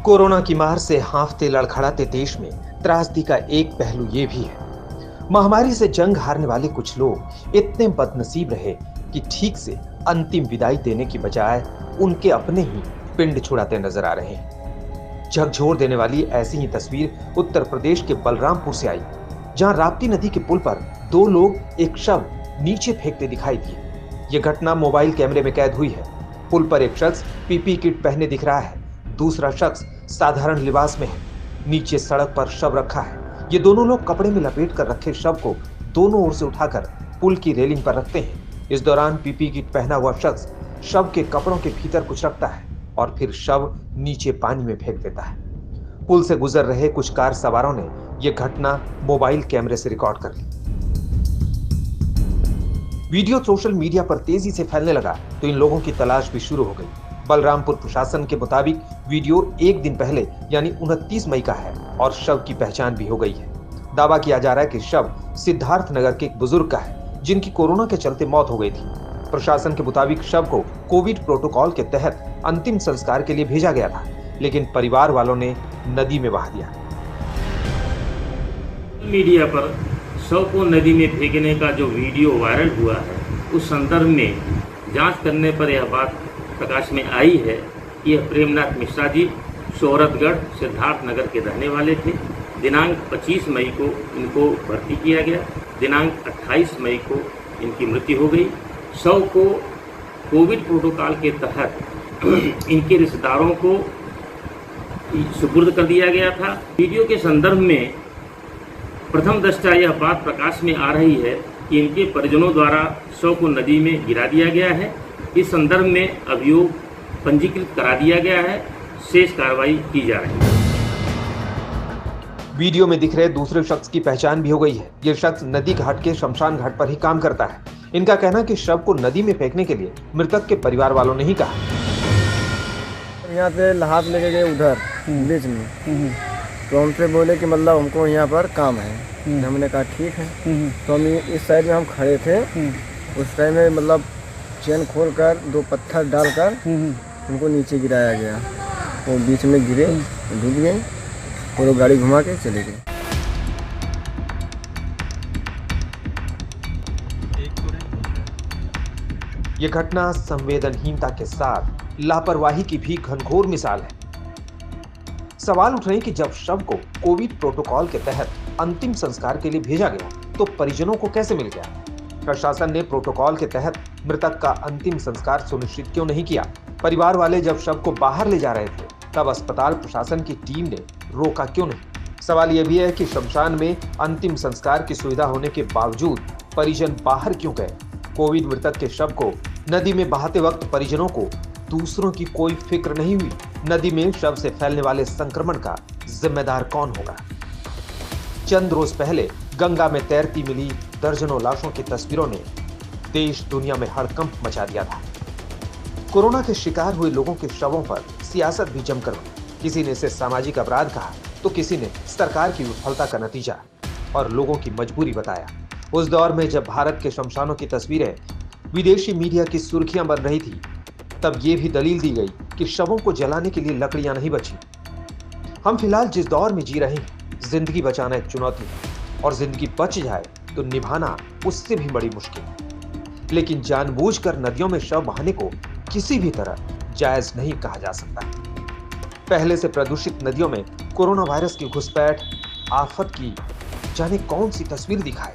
Corona की मार से हांफते लड़खड़ाते देश में त्रासदी का एक पहलू ये भी है। महामारी से जंग हारने वाले कुछ लोग इतने बदनसीब रहे कि ठीक से अंतिम विदाई देने की बजाय उनके अपने ही पिंड छुड़ाते नजर आ रहे हैं। झकझोर देने वाली ऐसी ही तस्वीर उत्तर प्रदेश के बलरामपुर से आई, जहां राप्ती नदी के पुल पर दो लोग एक शव नीचे फेंकते दिखाई दिए। यह घटना मोबाइल कैमरे में कैद हुई है। पुल पर एक शख्स पीपी किट पहने दिख रहा है, दूसरा शख्स साधारण लिबास में है। नीचे सड़क पर शव रखा है। ये दोनों लोग कपड़े में लपेट कर रखे शव को दोनों ओर से उठाकर पुल की रेलिंग पर रखते हैं। इस दौरान पीपी किट पहना हुआ शख्स शव के कपड़ों के भीतर कुछ रखता है और फिर शव नीचे पानी में फेंक देता है। पुल से गुजर रहे कुछ कार सवारों ने यह घटना मोबाइल कैमरे से रिकॉर्ड कर ली। वीडियो सोशल मीडिया पर तेजी से फैलने लगा तो इन लोगों की तलाश भी शुरू हो गई। बलरामपुर प्रशासन के मुताबिक वीडियो एक दिन पहले यानी 29 मई का है और शव की पहचान भी हो गई है। दावा किया जा रहा है कि शव सिद्धार्थ नगर के एक बुजुर्ग का है, जिनकी कोरोना के चलते मौत हो गई थी। प्रशासन के मुताबिक शव को कोविड प्रोटोकॉल के तहत अंतिम संस्कार के लिए भेजा गया था, लेकिन परिवार वालों ने नदी में बहा दिया। मीडिया पर शव को नदी में फेंकने का जो वीडियो वायरल हुआ है, उस संदर्भ में जांच करने पर यह बात प्रकाश में आई है कि यह प्रेमनाथ मिश्रा जी शोहरतगढ़ सिद्धार्थ नगर के रहने वाले थे। दिनांक 25 मई को इनको भर्ती किया गया। दिनांक 28 मई को इनकी मृत्यु हो गई। शव को कोविड प्रोटोकॉल के तहत इनके रिश्तेदारों को सुपुर्द कर दिया गया था। वीडियो के संदर्भ में प्रथम दृष्टया यह बात प्रकाश में आ रही है कि इनके परिजनों द्वारा शव को नदी में गिरा दिया गया है। इस संदर्भ में अभियोग पंजीकृत करा दिया गया है। शेष कार्रवाई की जा रही है। वीडियो में दिख रहे दूसरे शख्स की पहचान भी हो गई है। यह शख्स नदी घाट के शमशान घाट पर ही काम करता है। इनका कहना है कि शव को नदी में फेंकने के लिए मृतक के परिवार वालों ने ही कहा। यहाँ से हाथ लेके गए उधर बीच में, तो हमसे बोले कि मतलब हमको यहाँ पर काम है। हमने कहा ठीक है। तो हम इस साइड में हम खड़े थे। उस टाइम में मतलब चैन खोलकर दो पत्थर डालकर उनको नीचे गिराया गया। वो बीच में गिरे, डूब गए और वो गाड़ी घुमा के चले गए। यह घटना संवेदनहीनता के साथ लापरवाही की भी घनघोर मिसाल है। सवाल उठ रहे हैं कि जब शव को कोविड प्रोटोकॉल के तहत अंतिम संस्कार के लिए भेजा गया तो परिजनों को कैसे मिल गया? प्रशासन ने प्रोटोकॉल के तहत मृतक का अंतिम संस्कार सुनिश्चित क्यों नहीं किया? परिवार वाले जब शव को बाहर ले जा रहे थे तब अस्पताल प्रशासन की टीम ने रोका क्यों नहीं? सवाल यह भी है कि शमशान में अंतिम संस्कार की सुविधा होने के बावजूद परिजन बाहर क्यों गए? कोविड मृतक के शव को नदी में बहाते वक्त परिजनों को दूसरों की कोई फिक्र नहीं हुई। नदी में शव से फैलने वाले संक्रमण का जिम्मेदार कौन होगा? चंद रोज पहले गंगा में तैरती मिली दर्जनों लाशों की तस्वीरों ने देश दुनिया में हड़कंप मचा दिया था। कोरोना के शिकार हुए लोगों के शवों पर सियासत भी जमकर हुई। किसी ने इसे सामाजिक अपराध कहा तो किसी ने सरकार की विफलता का नतीजा और लोगों की मजबूरी बताया। उस दौर में जब भारत के शमशानों की तस्वीरें विदेशी मीडिया की सुर्खियां बन रही थी, तब ये भी दलील दी गई कि शवों को जलाने के लिए लकड़ियां नहीं बची। हम फिलहाल जिस दौर में जी रहे हैं, जिंदगी बचाना एक चुनौती है और जिंदगी बच जाए तो निभाना उससे भी बड़ी मुश्किल। लेकिन जानबूझकर नदियों में शव बहाने को किसी भी तरह जायज नहीं कहा जा सकता। पहले से प्रदूषित नदियों में कोरोना वायरस की घुसपैठ आफत की जाने कौन सी तस्वीर दिखाए।